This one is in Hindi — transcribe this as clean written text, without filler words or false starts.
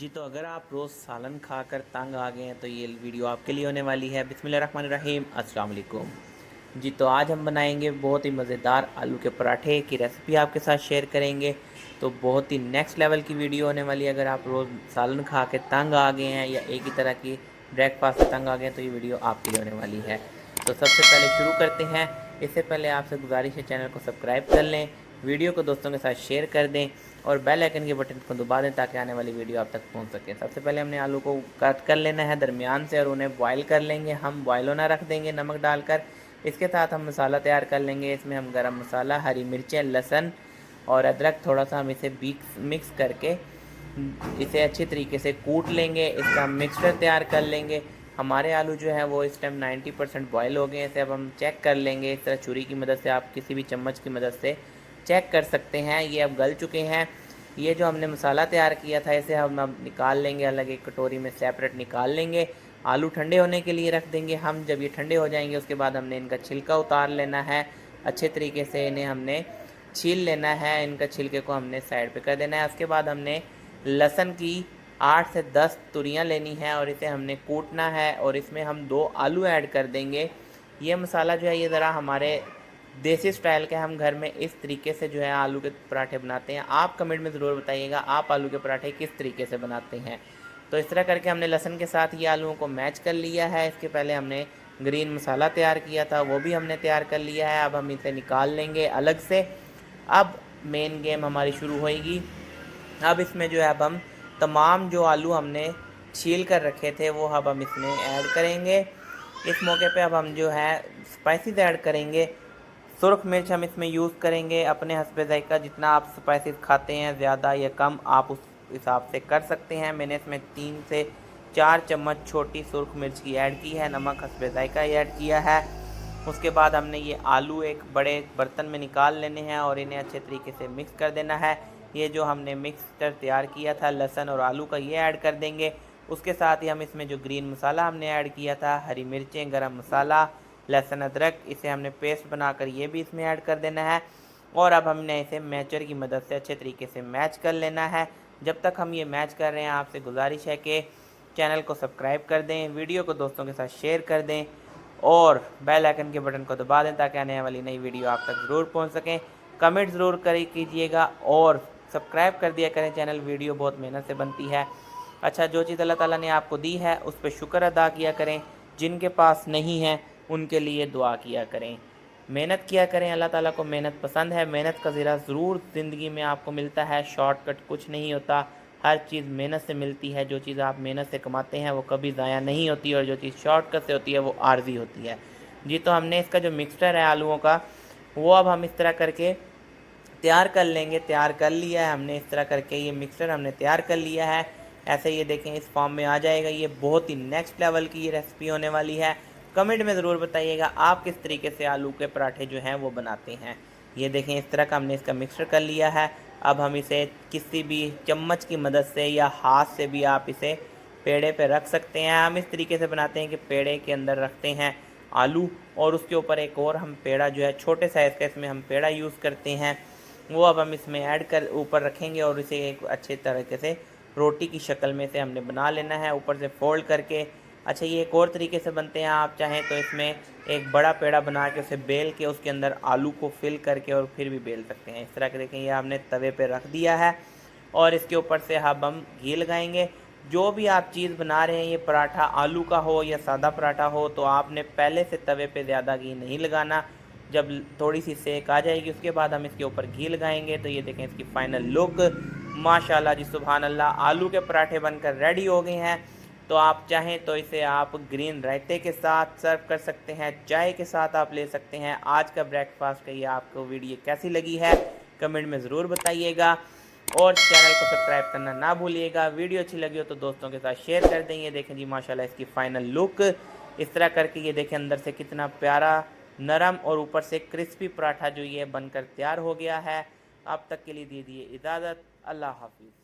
जी, तो अगर आप रोज़ सालन खाकर तंग आ गए हैं तो ये वीडियो आपके लिए होने वाली है। बिस्मिल्लाहिर्रहमानिर्रहीम, अस्सलाम वालेकुम। जी, तो आज हम बनाएंगे बहुत ही मज़ेदार आलू के पराठे की रेसिपी आपके साथ शेयर करेंगे। तो बहुत ही नेक्स्ट लेवल की वीडियो होने वाली है। अगर आप रोज़ सालन खा के तंग आ गए हैं या एक ही तरह की ब्रेकफास्ट से तंग आ गए हैं तो ये वीडियो आपके लिए होने वाली है। तो सबसे पहले शुरू करते हैं। इससे पहले आपसे गुजारिश है, चैनल को सब्सक्राइब कर लें, वीडियो को दोस्तों के साथ शेयर कर दें और बेल आइकन के बटन को दबा दें ताकि आने वाली वीडियो आप तक पहुंच सके। सबसे पहले हमने आलू को कट कर लेना है दरमियान से और उन्हें बॉयल कर लेंगे। हम बॉयल होना रख देंगे नमक डालकर। इसके साथ हम मसाला तैयार कर लेंगे। इसमें हम गरम मसाला, हरी मिर्चें, लहसुन और अदरक थोड़ा सा हम इसे मिक्स करके इसे अच्छी तरीके से कूट लेंगे। इसका मिक्सचर तैयार कर लेंगे। हमारे आलू जो है वो इस टाइम 90% बॉयल हो गए हैं। इसे अब हम चेक कर लेंगे। इस तरह छुरी की मदद से, आप किसी भी चम्मच की मदद से चेक कर सकते हैं। ये अब गल चुके हैं। ये जो हमने मसाला तैयार किया था इसे हम अब निकाल लेंगे, अलग एक कटोरी में सेपरेट निकाल लेंगे। आलू ठंडे होने के लिए रख देंगे हम। जब ये ठंडे हो जाएंगे उसके बाद हमने इनका छिलका उतार लेना है। अच्छे तरीके से इन्हें हमने छील लेना है। इनका छिलके को हमने साइड पे कर देना है। उसके बाद हमने लहसुन की 8 से 10 तुरियाँ लेनी है और इसे हमने कूटना है और इसमें हम 2 आलू ऐड कर देंगे। ये मसाला जो है ये ज़रा हमारे देसी स्टाइल के, हम घर में इस तरीके से जो है आलू के पराठे बनाते हैं। आप कमेंट में ज़रूर बताइएगा आप आलू के पराठे किस तरीके से बनाते हैं। तो इस तरह करके हमने लहसुन के साथ ये आलूओं को मैच कर लिया है। इसके पहले हमने ग्रीन मसाला तैयार किया था, वो भी हमने तैयार कर लिया है। अब हम इसे निकाल लेंगे अलग से। अब मेन गेम हमारी शुरू होएगी। अब इसमें जो है अब हम तमाम जो आलू हमने छील कर रखे थे वो अब हम इसमें ऐड करेंगे। इस मौके पे अब हम जो है स्पाइसेस ऐड करेंगे। सुरख मिर्च हम इसमें यूज़ करेंगे अपने हस्बे ज़ायक़ा। जितना आप स्पाइसेस खाते हैं ज़्यादा या कम आप उस हिसाब से कर सकते हैं। मैंने इसमें 3 से 4 चम्मच छोटी सुरख मिर्च की ऐड की है। नमक हस्बे ज़ायक़ा ऐड किया है। उसके बाद हमने ये आलू एक बड़े बर्तन में निकाल लेने हैं और इन्हें अच्छे तरीके से मिक्स कर देना है। ये जो हमने मिक्सचर तैयार किया था लहसुन और आलू का, ये ऐड कर देंगे। उसके साथ ही हम इसमें जो ग्रीन मसाला हमने ऐड किया था, हरी मिर्चें, गरम मसाला, लहसुन, अदरक, इसे हमने पेस्ट बनाकर ये भी इसमें ऐड कर देना है। और अब हमने इसे मैचर की मदद से अच्छे तरीके से मैच कर लेना है। जब तक हम ये मैच कर रहे हैं आपसे गुजारिश है कि चैनल को सब्सक्राइब कर दें, वीडियो को दोस्तों के साथ शेयर कर दें और बेल आइकन के बटन को दबा दें ताकि आने वाली नई वीडियो आप तक ज़रूर पहुंच सकें। कमेंट ज़रूर कीजिएगा और सब्सक्राइब कर दिया करें चैनल, वीडियो बहुत मेहनत से बनती है। अच्छा, जो चीज़ अल्लाह ताला ने आपको दी है उस पर शुक्र अदा किया करें। जिनके पास नहीं है उनके लिए दुआ किया करें। मेहनत किया करें, अल्लाह ताला को मेहनत पसंद है। मेहनत का ज़रा ज़रूर ज़िंदगी में आपको मिलता है। शॉर्टकट कुछ नहीं होता, हर चीज़ मेहनत से मिलती है। जो चीज़ आप मेहनत से कमाते हैं वो कभी ज़ाया नहीं होती और जो चीज़ शॉर्टकट से होती है वो आर्जी होती है। जी, तो हमने इसका जो मिक्सचर है आलूओं का वो अब हम इस तरह करके तैयार कर लेंगे। तैयार कर लिया है हमने, इस तरह करके ये मिक्सचर हमने तैयार कर लिया है। ऐसे ये देखें इस फॉर्म में आ जाएगा। ये बहुत ही नेक्स्ट लेवल की ये रेसिपी होने वाली है। कमेंट में ज़रूर बताइएगा आप किस तरीके से आलू के पराठे जो हैं वो बनाते हैं। ये देखें इस तरह का हमने इसका मिक्सचर कर लिया है। अब हम इसे किसी भी चम्मच की मदद से या हाथ से भी आप इसे पेड़े पे रख सकते हैं। हम इस तरीके से बनाते हैं कि पेड़े के अंदर रखते हैं आलू और उसके ऊपर एक और हम पेड़ा जो है छोटे साइज़ का, इसमें हम पेड़ा यूज़ करते हैं, वो अब हम इसमें ऐड कर ऊपर रखेंगे और इसे एक अच्छे तरीके से रोटी की शक्ल में से हमने बना लेना है ऊपर से फोल्ड करके। अच्छा, ये एक और तरीके से बनते हैं। आप चाहें तो इसमें एक बड़ा पेड़ा बना के उसे बेल के उसके अंदर आलू को फिल करके और फिर भी बेल सकते हैं। इस तरह के देखें ये हमने तवे पे रख दिया है और इसके ऊपर से अब हम घी लगाएंगे। जो भी आप चीज़ बना रहे हैं, ये पराठा आलू का हो या सादा पराठा हो, तो आपने पहले से तवे पे ज़्यादा घी नहीं लगाना। जब थोड़ी सी सेक आ जाएगी उसके बाद हम इसके ऊपर घी लगाएंगे। तो ये देखें इसकी फ़ाइनल लुक, माशाल्लाह जी, सुभान अल्लाह, आलू के पराठे बनकर रेडी हो गए हैं। तो आप चाहें तो इसे आप ग्रीन रायते के साथ सर्व कर सकते हैं, चाय के साथ आप ले सकते हैं। आज का ब्रेकफास्ट का ये आपको वीडियो कैसी लगी है कमेंट में ज़रूर बताइएगा और चैनल को सब्सक्राइब करना ना भूलिएगा। वीडियो अच्छी लगी हो तो दोस्तों के साथ शेयर कर दें। ये देखें जी माशाल्लाह इसकी फ़ाइनल लुक इस तरह करके, ये देखें अंदर से कितना प्यारा नरम और ऊपर से क्रिस्पी पराठा जो ये बनकर तैयार हो गया है। अब तक के लिए दीजिए इजाज़त। अल्लाह हाफिज़।